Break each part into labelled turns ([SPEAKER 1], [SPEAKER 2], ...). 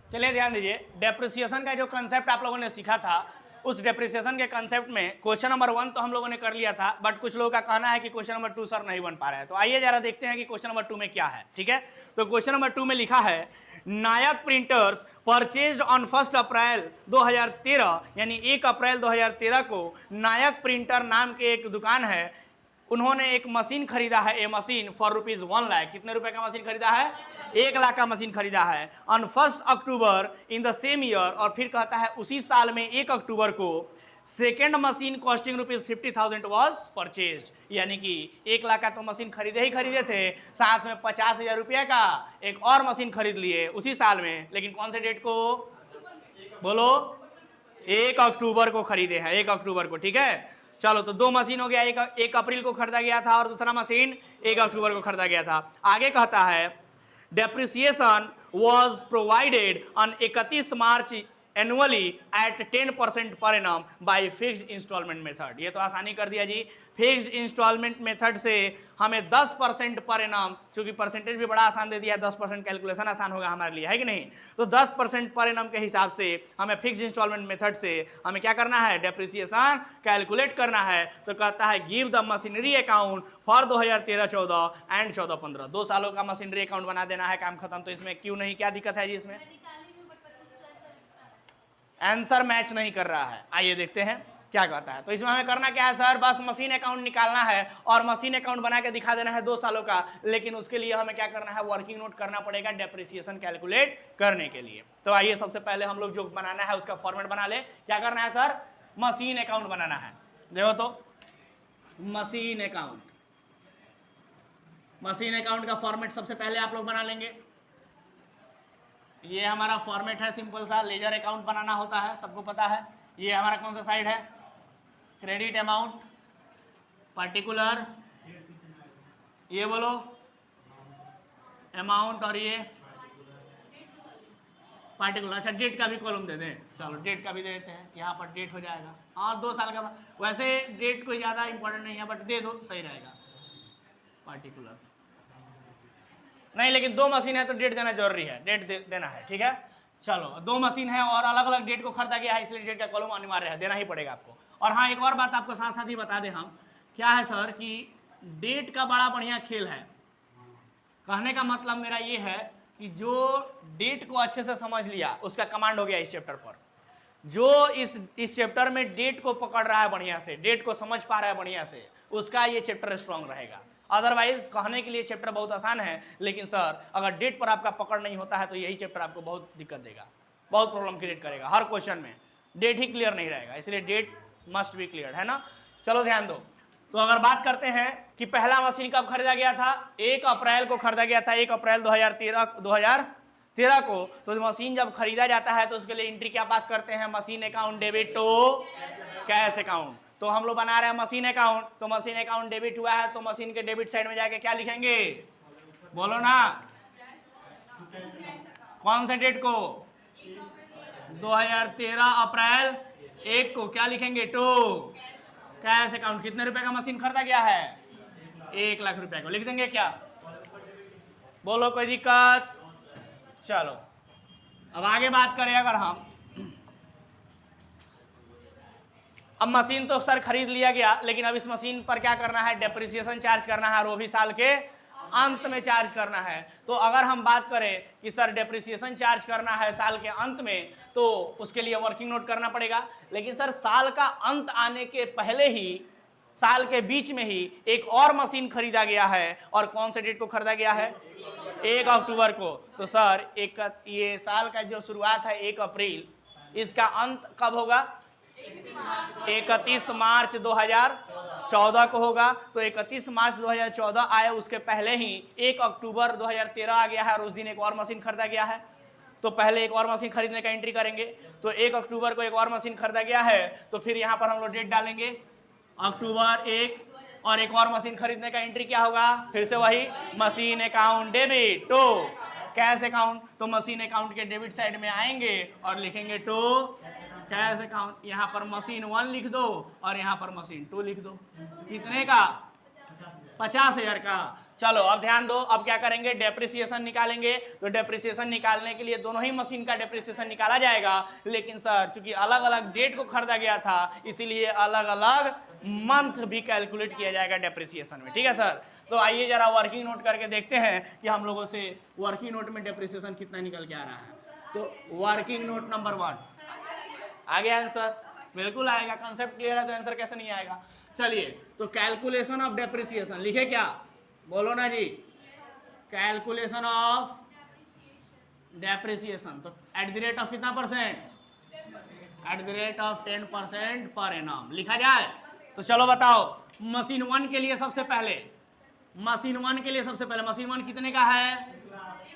[SPEAKER 1] चलिए ध्यान दीजिए, डेप्रिसिएशन का जो कंसेप्ट आप लोगों ने सीखा था, उस डेप्रिसिएशन के कंसेप्ट में क्वेश्चन नंबर 1 तो हम लोगों ने कर लिया था, बट कुछ लोगों का कहना है कि क्वेश्चन नंबर 2 सर नहीं बन पा रहा है। तो आइए जरा देखते हैं कि क्वेश्चन नंबर 2 में क्या है। ठीक है, तो क्वेश्चन नंबर 2 में लिखा है नायक प्रिंटर्स परचेज्ड ऑन 1 अप्रैल 2013, यानी 1 अप्रैल 2013 को नायक प्रिंटर नाम के एक दुकान है, उन्होंने एक मशीन खरीदा है। ए मशीन फॉर ₹1 लाख। कितने रुपए का मशीन खरीदा है? 1 लाख का मशीन खरीदा है on 1 October in the same year. और फिर कहता है उसी साल में 1 अक्टूबर को second machine costing ₹50,000 was purchased, यानी कि 1 लाख का तो मशीन खरीदे ही खरीदे थे, साथ में 50,000 रुपये का एक और मशीन खरीद लिए उसी साल में। लेकिन कौन से डेट को बोलो? 1 अक्टूबर को खरीदे हैं, 1 अक्टूबर को। ठीक है, चलो तो 2 मशीन हो गया, एक अप्रैल को खरीदा गया था और दूसरा मशीन 1 अक्टूबर को खरीदा गया था। आगे कहता है depreciation was provided on 31 March annually at 10% per annum by fixed instalment method. ये तो आसानी कर दिया जी, फिक्स्ड इंस्टॉलमेंट मेथड से हमें 10% पर एनम, चूंकि परसेंटेज भी बड़ा आसान दे दिया है, 10% कैलकुलेशन आसान होगा हमारे लिए, है कि नहीं? तो 10% पर एनम के हिसाब से हमें फिक्स्ड इंस्टॉलमेंट मेथड से हमें क्या करना है? डेप्रिसिएशन कैलकुलेट करना है। तो कहता है give the machinery account for 2013-14 and 14-15। 2 सालों का मशीनरी अकाउंट बना देना है, काम खत्म। तो इसमें क्यों नहीं, क्या दिक्कत है जी? इसमें आंसर मैच नहीं कर रहा है। आइए देखते हैं क्या कहता है। तो इसमें हमें करना क्या है सर? बस मशीन अकाउंट निकालना है और मशीन अकाउंट बना के दिखा देना है 2 सालों का। लेकिन उसके लिए हमें क्या करना है? वर्किंग नोट करना पड़ेगा डेप्रिसिएशन कैलकुलेट करने के लिए। तो आइए सबसे पहले हम लोग जो बनाना है उसका फॉर्मेट बना ले। क्या करना है सर? मशीन अकाउंट बनाना है। देखो तो मशीन अकाउंट, मशीन अकाउंट का फॉर्मेट सबसे पहले आप लोग बना लेंगे। ये हमारा फॉर्मेट है सिंपल सा, लेजर अकाउंट बनाना होता है, सबको पता है। ये हमारा कौन सा साइड है? क्रेडिट अमाउंट, पर्टिकुलर, ये बोलो अमाउंट, और ये पार्टिकुलर। अच्छा डेट का भी कॉलम दे दें, चलो डेट का भी दे देते हैं, यहाँ पर डेट हो जाएगा। और 2 साल का, वैसे डेट कोई ज़्यादा इंपॉर्टेंट नहीं है बट दे दो, सही रहेगा। पार्टिकुलर नहीं, लेकिन 2 मशीन है तो डेट देना जरूरी है, डेट देना है। ठीक है, चलो 2 मशीन है और अलग अलग डेट को खरीदा गया है, इसलिए डेट का कॉलम अनिवार्य है, देना ही पड़ेगा आपको। और हाँ, एक और बात आपको साथ साथ ही बता दें हम, क्या है सर कि डेट का बड़ा बढ़िया खेल है। कहने का मतलब मेरा ये है कि जो डेट को अच्छे से समझ लिया उसका कमांड हो गया इस चैप्टर पर। जो इस चैप्टर में डेट को पकड़ रहा है बढ़िया से, डेट को समझ पा रहा है बढ़िया से, उसका ये चैप्टर स्ट्रांग रहेगा। अदरवाइज कहने के लिए चैप्टर बहुत आसान है, लेकिन सर अगर डेट पर आपका पकड़ नहीं होता है तो यही चैप्टर आपको बहुत दिक्कत देगा, बहुत प्रॉब्लम क्रिएट करेगा। हर क्वेश्चन में डेट ही क्लियर नहीं रहेगा, इसलिए डेट मस्ट बी क्लियर, है ना? चलो ध्यान दो। तो अगर बात करते हैं कि पहला मशीन कब खरीदा गया था? 1 अप्रैल को खरीदा गया था, 1 अप्रैल 2013 को। तो मशीन जब खरीदा जाता है तो उसके लिए एंट्री क्या पास करते हैं? Machine account debit to cash account. तो हम लोग बना रहे हैं मशीन अकाउंट, तो मशीन अकाउंट डेबिट हुआ है तो मशीन के डेबिट साइड में जाके क्या लिखेंगे? बोलो ना, कौन से डेट को? 2013 अप्रैल 1 को क्या लिखेंगे? To cash account. कितने रुपए का मशीन खरीदा गया है? 1 लाख रुपए को। लिख देंगे क्या? बोलो कोई दिक्कत? चलो अब आगे बात करें। अगर हम अब मशीन तो सर खरीद लिया गया, लेकिन अब इस मशीन पर क्या करना है? डेप्रिसिएशन चार्ज करना है, और वो भी साल के अंत में चार्ज करना है। तो अगर हम बात करें कि सर डेप्रिसिएशन चार्ज करना है साल के अंत में, तो उसके लिए वर्किंग नोट करना पड़ेगा। लेकिन सर साल का अंत आने के पहले ही, साल के बीच में ही एक और मशीन खरीदा गया है, और कौन से डेट को खरीदा गया है? 1 अक्टूबर को। तो सर ये साल का जो शुरुआत है 1 अप्रैल, इसका अंत कब होगा? 31 मार्च 2014 को होगा। तो 31 मार्च 2014 आए, उसके पहले ही 1 अक्टूबर 2013 आ गया है, और उस दिन एक और मशीन खरीदा गया है। तो पहले एक और मशीन खरीदने का एंट्री करेंगे। तो 1 अक्टूबर को एक और मशीन खरीदा गया है, तो फिर यहाँ पर हम लोग डेट डालेंगे अक्टूबर 1, और एक और मशीन खरीदने का एंट्री क्या होगा? फिर से वही machine account debit to cash account. तो मशीन अकाउंट के डेबिट साइड में आएंगे और लिखेंगे टू कैश अकाउंट। यहाँ पर मशीन 1 लिख दो और यहाँ पर मशीन 2 लिख दो। कितने का? 50,000 का। चलो अब ध्यान दो, अब क्या करेंगे, डेप्रिसिएशन निकालेंगे। तो डेप्रिसिएशन निकालने के लिए दोनों ही मशीन का डेप्रिसिएशन निकाला जाएगा, लेकिन सर चूंकि अलग अलग डेट को खरीदा गया था इसीलिए अलग अलग मंथ भी कैलकुलेट किया जाएगा डेप्रिसिएशन में। ठीक है सर, तो आइए जरा वर्किंग नोट करके देखते हैं कि हम लोगों से वर्किंग नोट में डेप्रिसिएशन कितना निकल के आ रहा है। तो वर्किंग नोट नंबर 1 आ गया आंसर, बिल्कुल आएगा, कंसेप्ट क्लियर है तो आंसर कैसे नहीं आएगा। चलिए तो कैलकुलेशन ऑफ डेप्रिसिएशन लिखे क्या, बोलो ना जी, कैलकुलेशन ऑफ डेप्रिसिएशन। तो एट द रेट ऑफ कितना percent, at the rate of 10% per annum लिखा जाए। तो चलो बताओ, मशीन 1 के लिए सबसे पहले, मशीन 1 के लिए सबसे पहले, मशीन 1 कितने का है,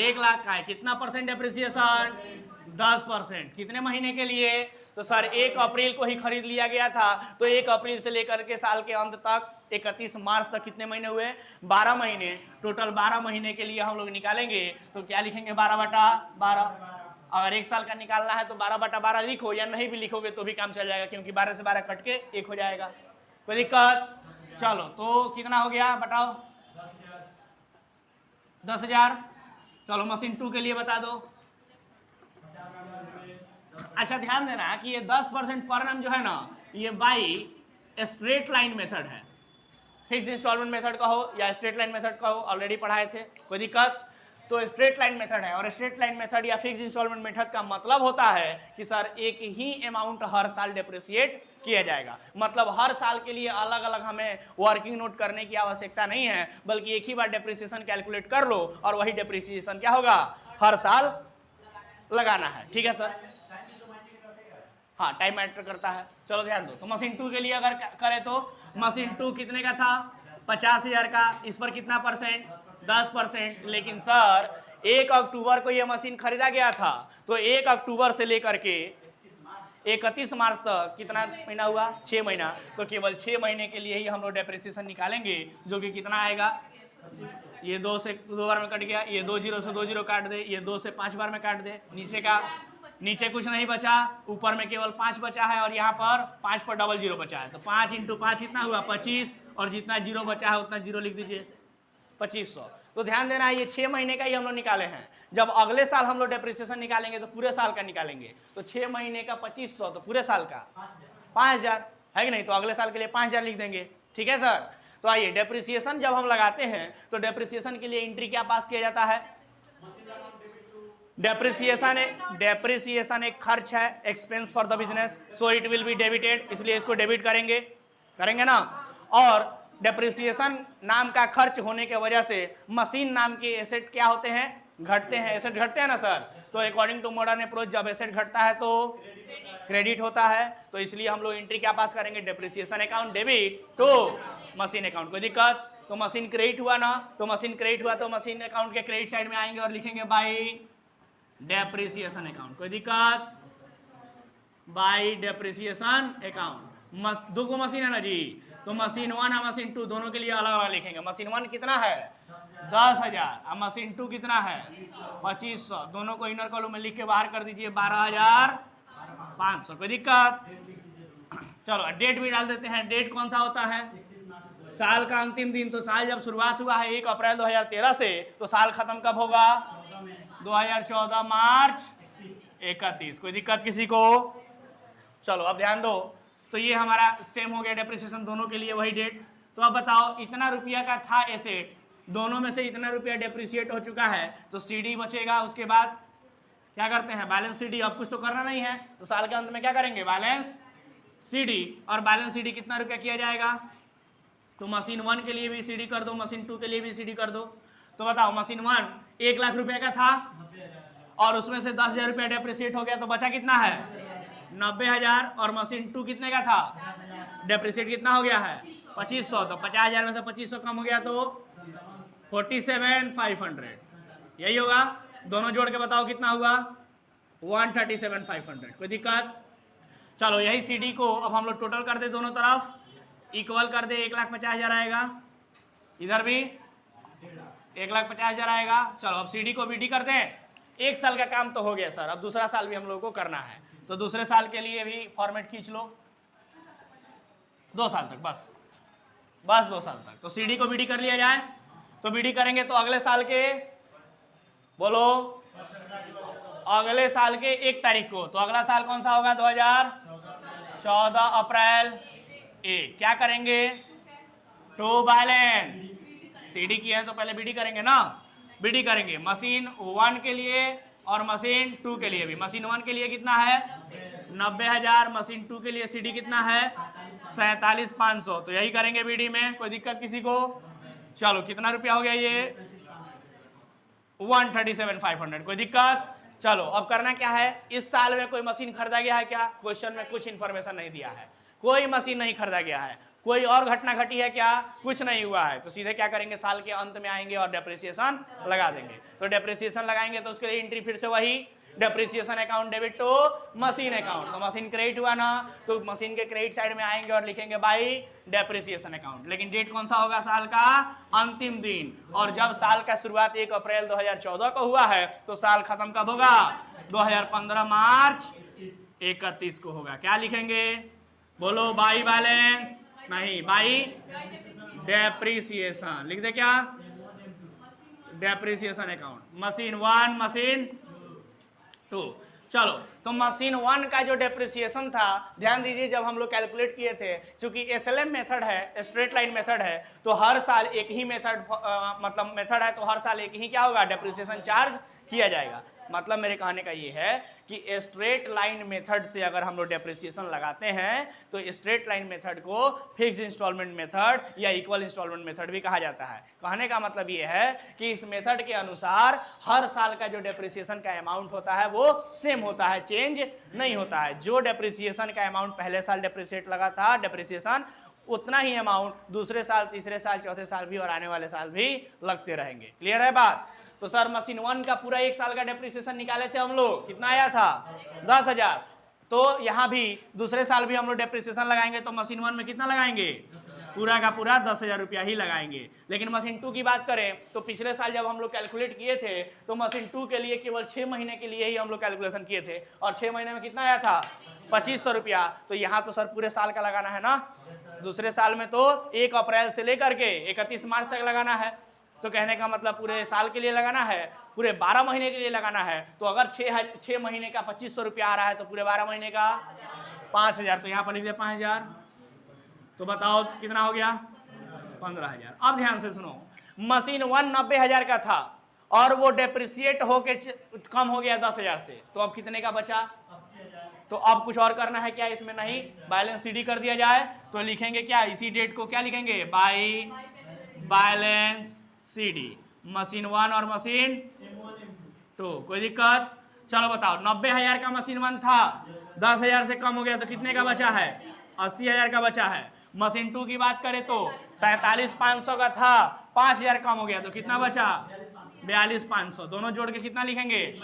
[SPEAKER 1] 1 लाख का है, कितना परसेंट डेप्रिसिएशन, 10%, कितने महीने के लिए, तो सर 1 अप्रैल को ही खरीद लिया गया था, तो 1 अप्रैल से लेकर के साल के अंत तक 31 मार्च तक कितने महीने हुए, 12 महीने, टोटल 12 महीने के लिए हम लोग निकालेंगे। तो क्या लिखेंगे, 12/12। अगर 1 साल का निकालना है तो 12/12 लिखो, या नहीं भी लिखोगे तो भी काम चल जाएगा, क्योंकि 12 से 12 कट के 1 हो जाएगा, कोई दिक्कत। चलो तो कितना हो गया बताओ, 10,000। चलो मशीन 2 के लिए बता दो। अच्छा ध्यान देना कि ये 10% पर एनम जो है ना, ये बाई स्ट्रेट लाइन मेथड है, फिक्स इंस्टॉलमेंट मेथड का हो या स्ट्रेट लाइन मेथड का हो, ऑलरेडी पढ़ाए थे, कोई दिक्कत। तो स्ट्रेट लाइन मेथड है, और स्ट्रेट लाइन मेथड या फिक्स इंस्टॉलमेंट मेथड का मतलब होता है कि सर एक ही अमाउंट हर साल डेप्रिसिएट किया जाएगा, मतलब हर साल के लिए अलग अलग हमें वर्किंग नोट करने की आवश्यकता नहीं है, बल्कि एक ही बार डेप्रिसिएशन कैलकुलेट कर लो और वही डेप्रिसिएशन क्या होगा, हर साल लगाना है। ठीक है सर, हाँ टाइम मैटर करता है। चलो ध्यान दो, तो मशीन 2 के लिए अगर करें तो मशीन 2 कितने का था, 50,000 का, इस पर कितना परसेंट, 10%। लेकिन सर 1 अक्टूबर को ये मशीन खरीदा गया था, तो 1 अक्टूबर से लेकर के 31 मार्च तक कितना महीना हुआ, 6 महीना, तो केवल 6 महीने के लिए ही हम लोग डेप्रिसिएशन निकालेंगे, जो कि कितना आएगा, ये 2 से 2 बार में कट गया, ये 2 0 से 2 0 काट दे, ये 2 से 5 बार में काट दे, नीचे का, नीचे कुछ नहीं बचा, ऊपर में केवल 5 बचा है, और यहाँ पर 5 पर डबल 0 बचा है, तो 5 × 5 कितना हुआ, 25, और जितना 0 बचा है उतना 0 लिख दीजिए, 2500। तो ध्यान देना है ये 6 महीने का ही हम लोग निकाले हैं, जब अगले साल हम लोग डेप्रिसिएशन निकालेंगे तो पूरे साल का निकालेंगे, तो 6 महीने का 2500, तो पूरे साल का 5,000 है कि नहीं, तो अगले साल के लिए 5,000 लिख देंगे। ठीक है सर, तो आइए डेप्रिसिएशन जब हम लगाते हैं तो डेप्रिसिएशन के लिए एंट्री क्या पास किया जाता है, डेप्रिसिएशन एक खर्च है, expense for the business, so it will be debited, इसलिए इसको डेबिट करेंगे ना। और डेप्रिसिएशन नाम का खर्च होने के वजह से मशीन नाम के एसेट क्या होते हैं, घटते हैं, एसेट घटते हैं ना सर, तो अकॉर्डिंग टू मॉडर्न अप्रोच जब एसेट घटता है तो क्रेडिट होता है, तो इसलिए हम लोग एंट्री क्या पास करेंगे, depreciation account debit to machine account. कोई दिक्कत, तो मशीन क्रेडिट हुआ ना, तो मशीन क्रेडिट हुआ तो मशीन अकाउंट के क्रेडिट साइड में आएंगे और लिखेंगे बाई डेप्रिसिएशन अकाउंट। कोई दिक्कत, बाई डेप्रिसिएशन अकाउंट। 2 मशीन है ना जी, तो मशीन 1 और मशीन 2 दोनों के लिए अलग अलग लिखेंगे। मशीन 1 कितना है, 10,000, और मशीन 2 कितना है, 2500, दोनों को इनर कॉलम में लिख के बाहर कर दीजिए 12,500। कोई दिक्कत, चलो डेट भी डाल देते हैं। डेट कौन सा होता है, साल का अंतिम दिन, तो साल जब शुरुआत हुआ है 1 अप्रैल 2013 से, तो साल खत्म कब होगा, 2014 मार्च 31। कोई दिक्कत किसी को, चलो अब ध्यान दो, तो ये हमारा सेम हो गया डेप्रिसिएशन दोनों के लिए वही डेट। तो अब बताओ इतना रुपया का था एसेट, दोनों में से इतना रुपया डेप्रिसिएट हो चुका है, तो सीडी बचेगा, उसके बाद क्या करते हैं, बैलेंस सीडी। अब कुछ तो करना नहीं है, तो साल के अंत में क्या करेंगे, बैलेंस सीडी। और बैलेंस सीडी कितना रुपया किया जाएगा, तो मशीन 1 के लिए भी सीडी कर दो, मशीन 2 के लिए भी सीडी कर दो। तो बताओ मशीन 1 1 लाख रुपए का था, और उसमें से 10,000 रुपया डेप्रिसिएट हो गया, तो बचा कितना है, 90,000। और मशीन 2 कितने का था, डेप्रिसिएट कितना हो गया है, 2500, तो 50,000 में से 2500 कम हो गया तो 47,500, यही होगा। दोनों जोड़ के बताओ कितना हुआ, 137,500। कोई दिक्कत, चलो यही सीडी को अब हम लोग टोटल कर दे, दोनों तरफ इक्वल कर दे, 1,50,000 आएगा, इधर भी 1,50,000 आएगा। चलो अब सीडी को बीडी कर दें, 1 साल का काम तो हो गया सर, अब दूसरा साल भी हम लोगों को करना है, तो दूसरे साल के लिए भी फॉर्मेट खींच लो, 2 साल तक बस, बस 2 साल तक। तो सीडी को बीडी कर लिया जाए। तो बीडी करेंगे तो अगले साल के, बोलो, अगले साल के 1 तारीख को। तो अगला साल कौन सा होगा? 2014 अप्रैल 1। क्या करेंगे? To balance. सीडी की है तो पहले बीडी करेंगे ना, बीडी करेंगे मशीन 1 के लिए और मशीन 2 के लिए भी। मशीन 1 के लिए कितना है? 90,000। मशीन 2 के लिए सीडी कितना है? 47,500। तो यही करेंगे बीडी में। कोई दिक्कत किसी को? चलो कितना रुपया हो गया ये? 137,500। कोई दिक्कत? चलो अब करना क्या है, इस साल में कोई मशीन खरीदा गया है क्या? क्वेश्चन में कुछ इंफॉर्मेशन नहीं दिया है, कोई मशीन नहीं खरीदा गया है। कोई और घटना घटी है क्या? कुछ नहीं हुआ है। तो सीधे क्या करेंगे, साल के अंत में आएंगे और डेप्रिसिएशन लगा देंगे। तो डेप्रिसिएशन लगाएंगे तो उसके लिए एंट्री फिर से वही, depreciation account debit to machine account. तो मशीन क्रेडिट हुआ ना, तो मशीन के क्रेडिट साइड में आएंगे और लिखेंगे बाई डेप्रिसिएशन अकाउंट। लेकिन डेट कौन सा होगा? साल का अंतिम दिन। और जब साल का शुरुआत 1 अप्रैल 2014 को हुआ है तो साल खत्म कब होगा? 2015 मार्च 31 को होगा। क्या लिखेंगे? बोलो, बाई बैलेंस नहीं, बाई डेप्रिसिएशन। लिख दे क्या? Depreciation account. Machine 1, machine 2। चलो तो मशीन 1 का जो डेप्रिसिएशन था, ध्यान दीजिए जब हम लोग कैलकुलेट किए थे, चूंकि एसएलएम मेथड है, स्ट्रेट लाइन मेथड है, तो हर साल एक ही मेथड मतलब मेथड है, तो हर साल एक ही क्या होगा? डेप्रिसिएशन चार्ज किया जाएगा। मतलब मेरे कहने का ये है कि स्ट्रेट लाइन मेथड से अगर हम लोग डेप्रिसिएशन लगाते हैं तो स्ट्रेट लाइन मेथड को फिक्स इंस्टॉलमेंट मेथड या इक्वल इंस्टॉलमेंट मेथड भी कहा जाता है। कहने का मतलब ये है कि इस मेथड के अनुसार हर साल का जो डेप्रिसिएशन का अमाउंट होता है वो सेम होता है, चेंज नहीं होता है। जो डेप्रिसिएशन का अमाउंट पहले साल डेप्रिसिएट लगा था डेप्रिसिएशन, उतना ही अमाउंट दूसरे साल, तीसरे साल, चौथे साल भी और आने वाले साल भी लगते रहेंगे। क्लियर है बात? तो सर मशीन 1 का पूरा 1 साल का डेप्रिसिएशन निकाले थे हम लोग, कितना आया था? 10,000। तो यहाँ भी दूसरे साल भी हम लोग डेप्रिसिएशन लगाएंगे तो मशीन 1 में कितना लगाएंगे? पूरा का पूरा 10,000 रुपया ही लगाएंगे। लेकिन मशीन 2 की बात करें तो पिछले साल जब हम लोग कैलकुलेट किए थे तो मशीन 2 के लिए केवल 6 महीने के लिए ही हम लोग कैलकुलेशन किए थे, और 6 महीने में कितना आया था? 2,500 रुपया। तो यहाँ तो सर पूरे साल का लगाना है ना, दूसरे साल में तो 1 अप्रैल से लेकर के 31 मार्च तक लगाना है। तो कहने का मतलब पूरे साल के लिए लगाना है, पूरे 12 महीने के लिए लगाना है। तो अगर 6 महीने का 2,500 रुपया आ रहा है तो पूरे 12 महीने का 5,000। तो यहाँ पर लिख दे 5,000। तो बताओ कितना हो गया? 15,000। अब ध्यान से सुनो, मशीन 1 90,000 का था और वो डेप्रिसिएट होके कम हो गया 10,000 से, तो अब कितने का बचा? तो अब कुछ और करना है क्या इसमें? नहीं, बैलेंस सीडी कर दिया जाए। तो लिखेंगे क्या इसी डेट को? क्या लिखेंगे? बाई बैलेंस सीडी, मशीन 1 और मशीन 2। कोई दिक्कत? चलो बताओ, 90,000 का मशीन 1 था, 10,000 से कम हो गया तो कितने का बचा है? 80,000 का बचा है। मशीन 2 की बात करें तो 47,500 का था, 5,000 कम हो गया तो कितना बचा? 42,500। दोनों जोड़ के कितना लिखेंगे?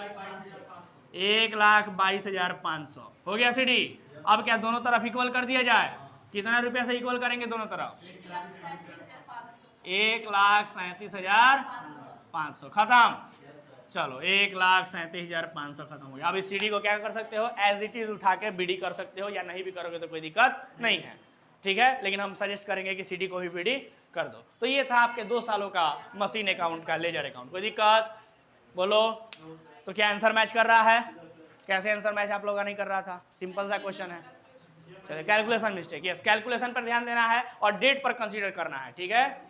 [SPEAKER 1] 1,22,500 हो गया सीडी। अब क्या दोनों तरफ इक्वल कर दिया जाए? कितना रुपया से इक्वल करेंगे दोनों तरफ? 1,37,500। खत्म। चलो 1,37,500 खत्म हो गया। अब इस सीडी को क्या कर सकते हो? एज इट इज उठा के बीडी कर सकते हो, या नहीं भी करोगे तो कोई दिक्कत नहीं है, ठीक है। लेकिन हम सजेस्ट करेंगे कि सीडी को भी बीडी कर दो। तो ये था आपके 2 सालों का मशीन अकाउंट का लेजर अकाउंट। कोई दिक्कत? बोलो। तो क्या आंसर मैच कर रहा है? कैसे आंसर मैच आप लोगों का नहीं कर रहा था? सिंपल सा क्वेश्चन है। चलिए, कैलकुलेशन मिस्टेक, यस, कैलकुलेशन पर ध्यान देना है और डेट पर कंसीडर करना है, ठीक है।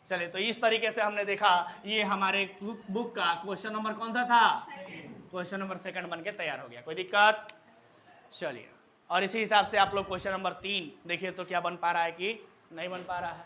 [SPEAKER 1] चलिए, तो इस तरीके से हमने देखा, ये हमारे बुक का क्वेश्चन नंबर कौन सा था? क्वेश्चन नंबर 2 बन के तैयार हो गया। कोई दिक्कत? चलिए, और इसी हिसाब से आप लोग क्वेश्चन नंबर 3 देखिए तो क्या बन पा रहा है कि नहीं बन पा रहा है।